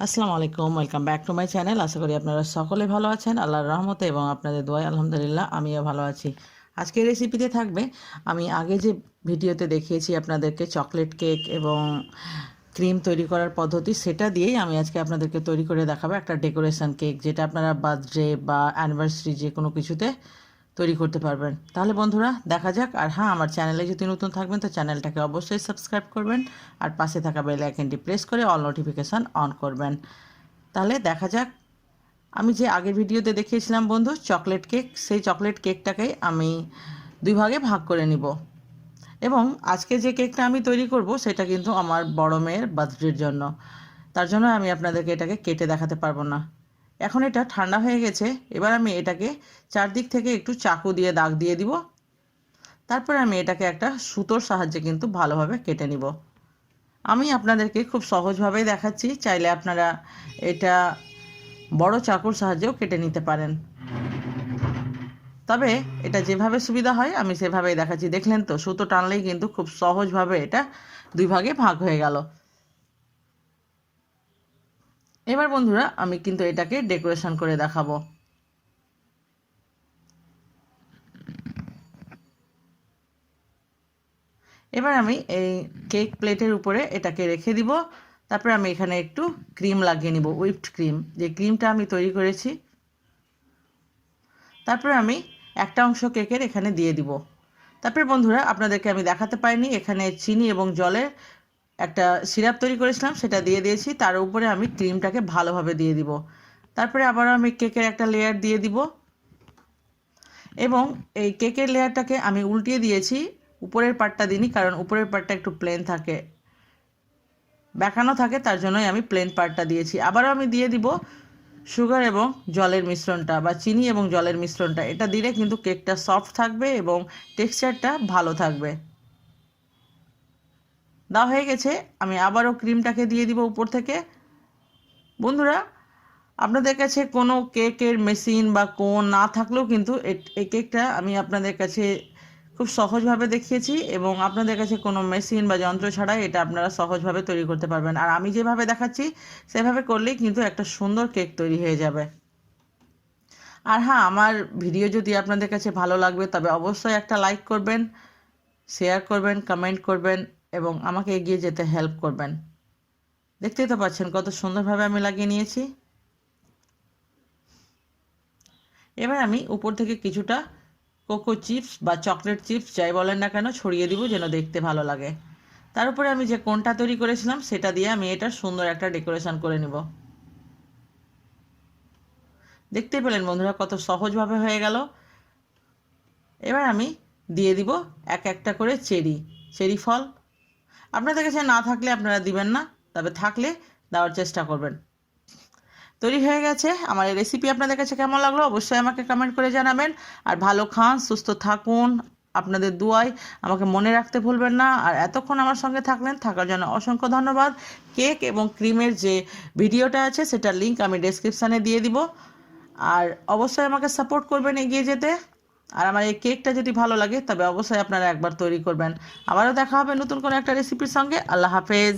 আসসালামু আলাইকুম, welcome back to my channel. আশা করি আপনারা সকলে ভালো আছেন আল্লাহর রহমতে এবং আপনাদের দোয়ায় আলহামদুলিল্লাহ আমিও ভালো আছি। আজকের রেসিপিতে থাকবে, আমি আগে যে ভিডিওতে দেখিয়েছি আপনাদেরকে চকলেট কেক এবং ক্রিম তৈরি করার পদ্ধতি, সেটা দিয়েই আমি আজকে আপনাদেরকে তৈরি করে দেখাবো একটা ডেকোরেশন কেক, যেটা আপনারা বার্থডে বা অ্যানিভার্সারি যে কোনো কিছুতে তৈরি করতে পারবেন। তাহলে বন্ধুরা দেখা যাক। আর হ্যাঁ, আমার চ্যানেলে যদি নতুন থাকবেন তো চ্যানেলটাকে অবশ্যই সাবস্ক্রাইব করবেন আর পাশে থাকা বেল আইকনটি প্রেস করে অল নোটিফিকেশান অন করবেন। তাহলে দেখা যাক। আমি যে আগের ভিডিওতে দেখিয়েছিলাম বন্ধু চকলেট কেক, সেই চকলেট কেকটাকেই আমি দুই ভাগে ভাগ করে নিব এবং আজকে যে কেকটা আমি তৈরি করব সেটা কিন্তু আমার বড় মেয়ের বার্থডের জন্য। তার জন্য আমি আপনাদেরকে এটাকে কেটে দেখাতে পারবো না। এখন এটা ঠান্ডা হয়ে গেছে, এবার আমি এটাকে চারদিক থেকে একটু চাকু দিয়ে দাগ দিয়ে দিব। তারপরে আমি এটাকে একটা সুতোর সাহায্যে কিন্তু ভালোভাবে কেটে নিব। আমি আপনাদেরকে খুব সহজভাবেই দেখাচ্ছি, চাইলে আপনারা এটা বড় চাকুর সাহায্যেও কেটে নিতে পারেন, তবে এটা যেভাবে সুবিধা হয় আমি সেভাবেই দেখাচ্ছি। দেখলেন তো, সুতো টানলেই কিন্তু খুব সহজভাবে এটা দুই ভাগে ভাগ হয়ে গেল। এবার বন্ধুরা আমি কিন্তু এটাকে ডেকোরেশন করে দেখাবো। এবার আমি এই কেক প্লেটের উপরে এটাকে রেখে দিব। তারপরে আমি এখানে একটু ক্রিম লাগিয়ে নিব, হুইপড ক্রিম, যে ক্রিমটা আমি তৈরি করেছি। তারপরে আমি একটা অংশ কেকের এখানে দিয়ে দিব। তারপরে বন্ধুরা আপনাদেরকে আমি দেখাতে পারিনি, এখানে চিনি এবং জলের একটা সিরাপ তৈরি করেছিলাম, সেটা দিয়ে দিয়েছি। তার উপরে আমি ক্রিমটাকে ভালোভাবে দিয়ে দিব। তারপরে আবার আমি কেকের একটা লেয়ার দিয়ে দিব এবং এই কেকের লেয়ারটাকে আমি উল্টিয়ে দিয়েছি, উপরের পার্টটা দিইনি, কারণ উপরের পার্টটা একটু প্লেন থাকে, বেঁকানো থাকে, তার জন্যই আমি প্লেন পার্টটা দিয়েছি। আবারও আমি দিয়ে দিব সুগার এবং জলের মিশ্রণটা বা চিনি এবং জলের মিশ্রণটা। এটা দিলে কিন্তু কেকটা সফট থাকবে এবং টেক্সচারটা ভালো থাকবে। দেওয়া হয়ে গেছে, আমি আবারও ক্রিমটাকে দিয়ে দিব উপর থেকে। বন্ধুরা আপনাদের কাছে কোনো কেকের মেশিন বা কোন না থাকলেও কিন্তু এই কেকটা আমি আপনাদের কাছে খুব সহজভাবে দেখিয়েছি এবং আপনাদের কাছে কোনো মেশিন বা যন্ত্র ছাড়াই এটা আপনারা সহজভাবে তৈরি করতে পারবেন। আর আমি যেভাবে দেখাচ্ছি সেভাবে করলেই কিন্তু একটা সুন্দর কেক তৈরি হয়ে যাবে। আর হ্যাঁ, আমার ভিডিও যদি আপনাদের কাছে ভালো লাগবে তবে অবশ্যই একটা লাইক করবেন, শেয়ার করবেন, কমেন্ট করবেন এবং আমাকে এগিয়ে যেতে হেল্প করবেন। দেখতেই তো পাচ্ছেন কত সুন্দরভাবে আমি লাগিয়ে নিয়েছি। এবার আমি উপর থেকে কিছুটা কোকো চিপস বা চকলেট চিপস যাই বলেন না কেন ছড়িয়ে দিব, যেন দেখতে ভালো লাগে। তার উপরে আমি যে কোনটা তৈরি করেছিলাম সেটা দিয়ে আমি এটা সুন্দর একটা ডেকোরেশন করে নিব। দেখতে পেলেন বন্ধুরা কত সহজভাবে হয়ে গেল। এবার আমি দিয়ে দিব এক একটা করে চেরি ফল। আপনাদের কাছে না থাকলে আপনারা দিবেন না, তবে থাকলে দেওয়ার চেষ্টা করবেন। তৈরি হয়ে গেছে আমার এই রেসিপি। আপনাদের কাছে কেমন লাগলো অবশ্যই আমাকে কমেন্ট করে জানাবেন। আর ভালো খান, সুস্থ থাকুন, আপনাদের দুয়ায় আমাকে মনে রাখতে ভুলবেন না। আর এতক্ষণ আমার সঙ্গে থাকার জন্য অসংখ্য ধন্যবাদ। কেক এবং ক্রিমের যে ভিডিওটা আছে সেটার লিংক আমি ডেসক্রিপশানে দিয়ে দিব। আর অবশ্যই আমাকে সাপোর্ট করবেন এগিয়ে যেতে। আর আমার এই কেকটা যদি ভালো লাগে তবে অবশ্যই আপনারা একবার তৈরি করবেন। আবারও দেখা হবে নতুন কোনো একটা রেসিপির সঙ্গে। আল্লাহ হাফেজ।